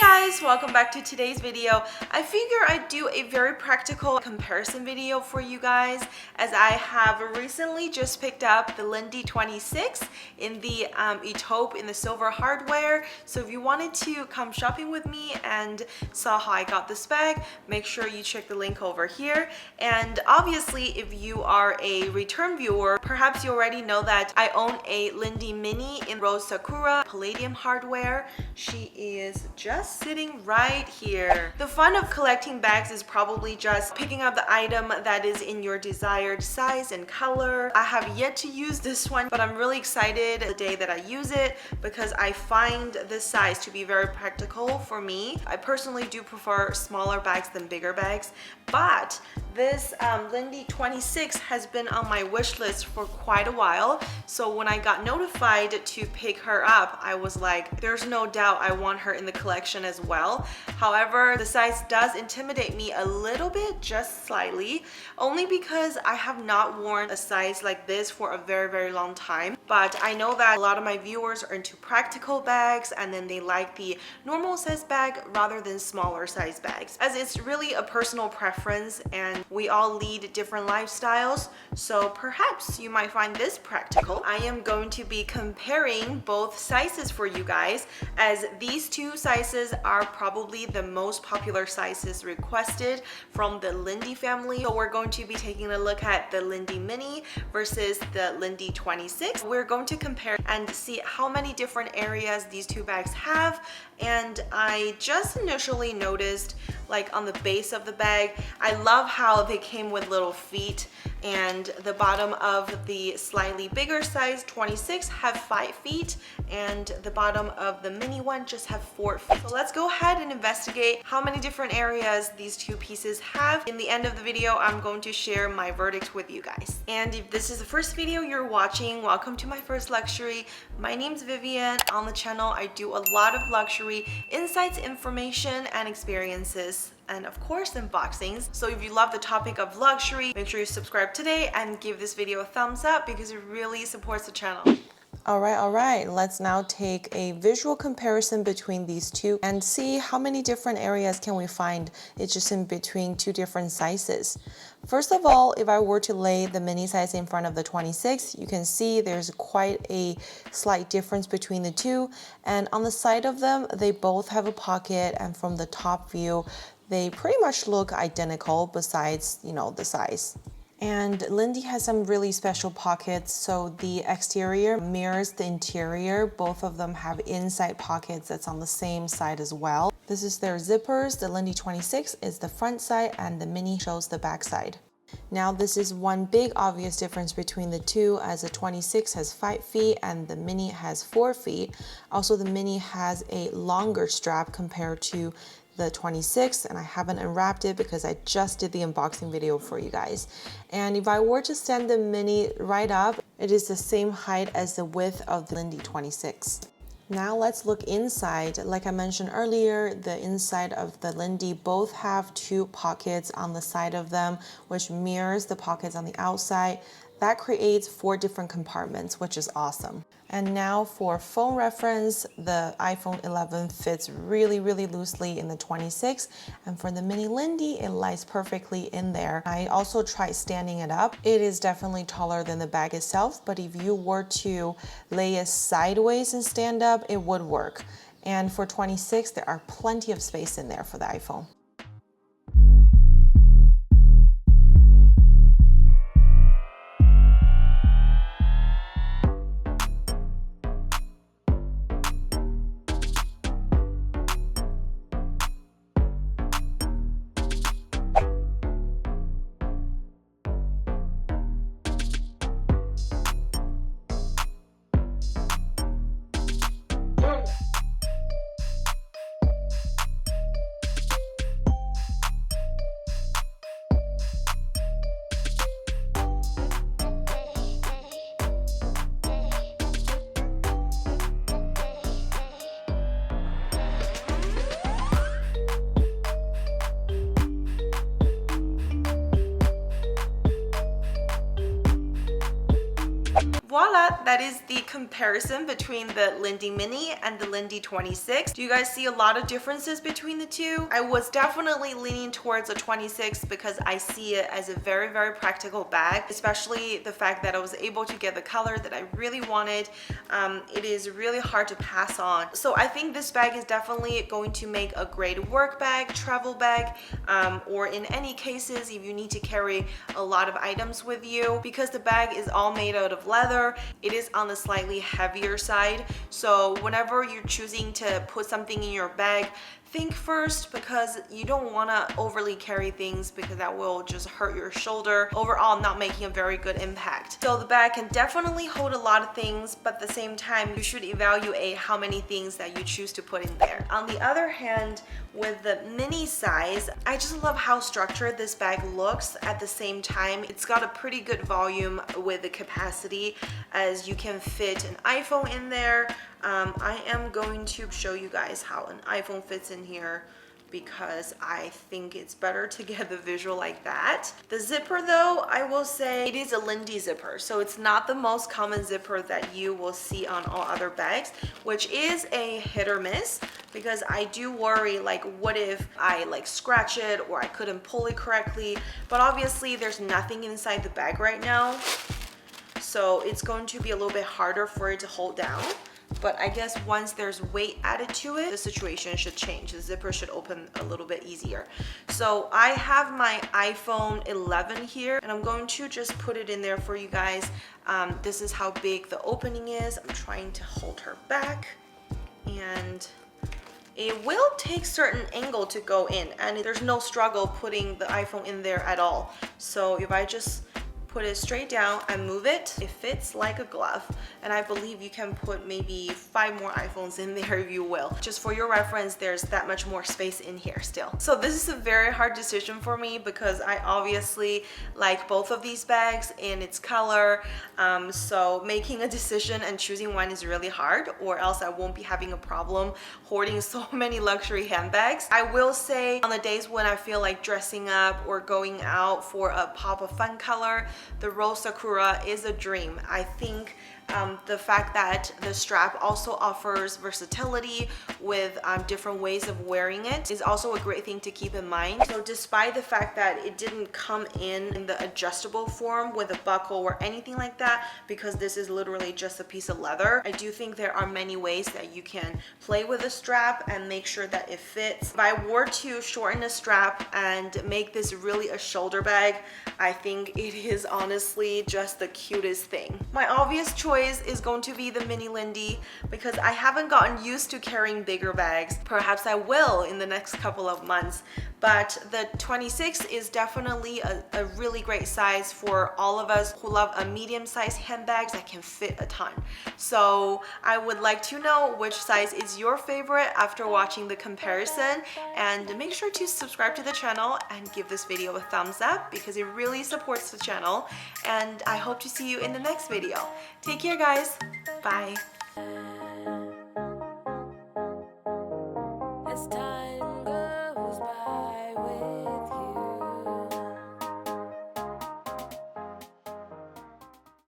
guys, welcome back to today's video. I figure I'd do a very practical comparison video for you guys, as I have recently just picked up the Lindy 26 in the Etoupe in the silver hardware. So if you wanted to come shopping with me and saw how I got this bag, make sure you check the link over here. And obviously, if you are a return viewer, perhaps you already know that I own a Lindy Mini in Rose Sakura palladium hardware. She is just sitting right here. The fun of collecting bags is probably just picking up the item that is in your desired size and color. I have yet to use this one, but I'm really excited the day that I use it because I find this size to be very practical for me. I personally do prefer smaller bags than bigger bags, but this Lindy 26 has been on my wish list for quite a while. So when I got notified to pick her up, I was like, there's no doubt I want her in the collection as well. However, the size does intimidate me a little bit, just slightly, only because I have not worn a size like this for a very long time. But I know that a lot of my viewers are into practical bags, and then they like the normal size bag rather than smaller size bags, as it's really a personal preference and we all lead different lifestyles. So perhaps you might find this practical. I am going to be comparing both sizes for you guys, as these two sizes are probably the most popular sizes requested from the Lindy family. So we're going to be taking a look at the Lindy Mini versus the Lindy 26. We're going to compare and see how many different areas these two bags have. And I just initially noticed, like on the base of the bag, I love how they came with little feet, and the bottom of the slightly bigger size 26 have 5 feet, and the bottom of the mini one just have 4 feet. So let's go ahead and investigate how many different areas these two pieces have. In the end of the video, I'm going to share my verdict with you guys. And if this is the first video you're watching, welcome to my first luxury. My name's Vivian. On the channel, I do a lot of luxury insights, information, and experiences, and of course unboxings. So if you love the topic of luxury, make sure you subscribe today and give this video a thumbs up because it really supports the channel. All right, let's now take a visual comparison between these two and see how many different areas can we find. It's just in between two different sizes. First of all, if I were to lay the mini size in front of the 26, you can see there's quite a slight difference between the two. And on the side of them, they both have a pocket, and from the top view, they pretty much look identical besides, the size. And Lindy has some really special pockets, so the exterior mirrors the interior. Both of them have inside pockets that's on the same side as well. This is their zippers. The Lindy 26 is the front side and the Mini shows the back side. Now this is one big obvious difference between the two, as the 26 has 5 feet and the Mini has 4 feet. Also, the Mini has a longer strap compared to the 26, and I haven't unwrapped it because I just did the unboxing video for you guys. And if I were to stand the Mini right up, it is the same height as the width of the Lindy 26. Now let's look inside. Like I mentioned earlier, the inside of the Lindy both have 2 pockets on the side of them, which mirrors the pockets on the outside. That creates 4 different compartments, which is awesome. And now for phone reference, the iPhone 11 fits really loosely in the 26, and for the Mini Lindy, it lies perfectly in there. I also tried standing it up. It is definitely taller than the bag itself, but if you were to lay it sideways and stand up, it would work. And for 26, there are plenty of space in there for the iPhone. voila, that is the comparison between the Lindy Mini and the Lindy 26. Do you guys see a lot of differences between the two? I was definitely leaning towards a 26 because I see it as a very, very practical bag, especially the fact that I was able to get the color that I really wanted. It is really hard to pass on. So I think this bag is definitely going to make a great work bag, travel bag, or in any cases if you need to carry a lot of items with you. Because the bag is all made out of leather, it is on the slightly heavier side. So whenever you're choosing to put something in your bag, think first, because you don't want to overly carry things because that will just hurt your shoulder. Overall, not making a very good impact. So the bag can definitely hold a lot of things, but at the same time, you should evaluate how many things that you choose to put in there. On the other hand, with the mini size, I just love how structured this bag looks. At the same time, it's got a pretty good volume with the capacity, as you can fit an iPhone in there. I am going to show you guys how an iPhone fits in here because I think it's better to get the visual like that. The zipper though, I will say it is a Lindy zipper, so it's not the most common zipper that you will see on all other bags, which is a hit or miss, because I do worry, like, what if I like scratch it or I couldn't pull it correctly. But obviously there's nothing inside the bag right now, so it's going to be a little bit harder for it to hold down. But I guess once there's weight added to it, the situation should change. The zipper should open a little bit easier. So I have my iPhone 11 here, and I'm going to just put it in there for you guys. This is how big the opening is. I'm trying to hold her back, and it will take certain angle to go in, and there's no struggle putting the iPhone in there at all. So if I just put it straight down and move it, it fits like a glove. And I believe you can put maybe 5 more iPhones in there if you will. Just for your reference, there's that much more space in here still. So this is a very hard decision for me because I obviously like both of these bags in its color. So making a decision and choosing one is really hard, or else I won't be having a problem hoarding so many luxury handbags. I will say on the days when I feel like dressing up or going out for a pop of fun color, the Rose Sakura is a dream. I think the fact that the strap also offers versatility with different ways of wearing it is also a great thing to keep in mind. So despite the fact that it didn't come in the adjustable form with a buckle or anything like that, because this is literally just a piece of leather, I do think there are many ways that you can play with the strap and make sure that it fits. If I were to shorten the strap and make this really a shoulder bag, I think it is honestly just the cutest thing. My obvious choice is going to be the Mini Lindy because I haven't gotten used to carrying bigger bags. Perhaps I will in the next couple of months, but the 26 is definitely a really great size for all of us who love a medium-sized handbags that can fit a ton. So I would like to know which size is your favorite after watching the comparison, and make sure to subscribe to the channel and give this video a thumbs up because it really supports the channel, and I hope to see you in the next video. Take care guys, bye.